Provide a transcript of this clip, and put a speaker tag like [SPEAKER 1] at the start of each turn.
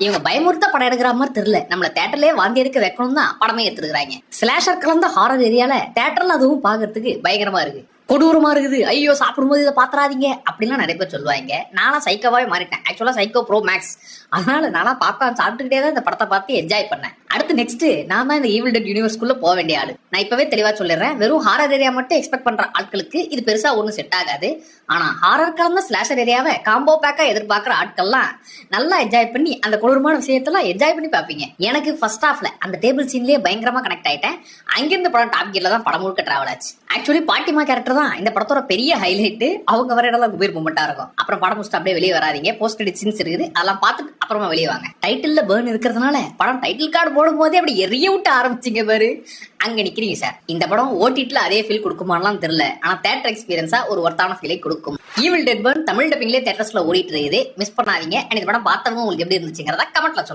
[SPEAKER 1] இவங்க பயமுறுத்த படம் எடுக்கிற மாதிரி தெரியல. நம்மள தியேட்டர்லயே வாந்தி எடுக்க வைக்கணும் தான் படமே எடுத்துக்கிறாங்க. ஸ்லாஷர் கலந்த ஹாரர் ஏரியால தியேட்டர்ல அதுவும் பாக்குறதுக்கு பயங்கரமா இருக்கு, கொடூரமா இருக்குது. ஐயோ சாப்பிடும்போது இதை பாத்துறாதீங்க அப்படிலாம் நிறைய பேர் சொல்லுவாங்க. நானா சைக்கோவாவே மாறிட்டேன். ஆக்சுவலா சைக்கோ ப்ரோ மேக்ஸ். அதனால நானா பாப்கார்ன் சாப்பிட்டுக்கிட்டே தான் இந்த படத்தை பார்த்து என்ஜாய் பண்ணேன். அடுத்து நெக்ஸ்ட் நான் தான் இந்த ஈவில் டெட் யூனிவர்ஸ்குள்ள போக வேண்டிய ஆளு. நான் இப்பவே தெளிவா சொல்லிடுறேன், வெறும் ஹாரர் ஏரியா மட்டும் எக்ஸ்பெக்ட் பண்ற ஆட்களுக்கு இது பெருசா ஒன்றும் செட் ஆகாது. ஆனா ஹாரர் கலந்த ஸ்லாஷர் ஏரியாவை காம்போ பேக்கா எதிர்பார்க்கிற ஆட்கள்லாம் நல்லா என்ஜாய் பண்ணி அந்த கொடூரமான விஷயத்தெல்லாம் என்ஜாய் பண்ணி பாப்பீங்க. எனக்கு ஃபர்ஸ்ட் ஹாஃப்ல அந்த டேபிள் சீன்லயே பயங்கரமா கனெக்ட் ஆயிட்டேன். அங்கிருந்து படம் டாப் கியர்ல தான் படம் முழுக்க டிராவல் ஆச்சு. ஆக்சுவலி பாட்டிமா கேரக்டர் தான் இந்த படத்தோட பெரிய ஹைலைட். அவங்க வர இடம் குபீர் மூமெண்டா இருக்கும். அப்புறம் படம் முடிச்சுட்டு அப்படியே வெளியே வராதீங்க, போஸ்ட் கிரெடிட் சீன்ஸ் இருக்குது, அதெல்லாம் பார்த்துட்டு அப்புறமா வெளியே வாங்க. டைட்டில்ல பேர்ன் இருக்கிறதுனால படம் டைட்டில் கார்டு போடும் போதே அப்படி எரிய விட்டு ஆரம்பிச்சிங்க பாரு, அங்க நிக்கிறீங்க சார். இந்த படம் ஓடிடில அதே ஃபீல் கொடுக்குமான்னு தெரியல, ஆனா தியேட்டர் எக்ஸ்பீரியன்ஸா ஒரு ஒர்த்தான ஃபீலை கொடுக்கும். ஈவில் டெட் பர்ன் தமிழ் டப்பிங்லேயே தியேட்டர்ஸ்ல ஓடிட்டு இருக்குது, மிஸ் பண்ணாதீங்க. இந்த படம் பார்த்தவங்க உங்களுக்கு எப்படி இருந்துச்சுங்கிறத கமெண்ட்ல சொல்லுங்க.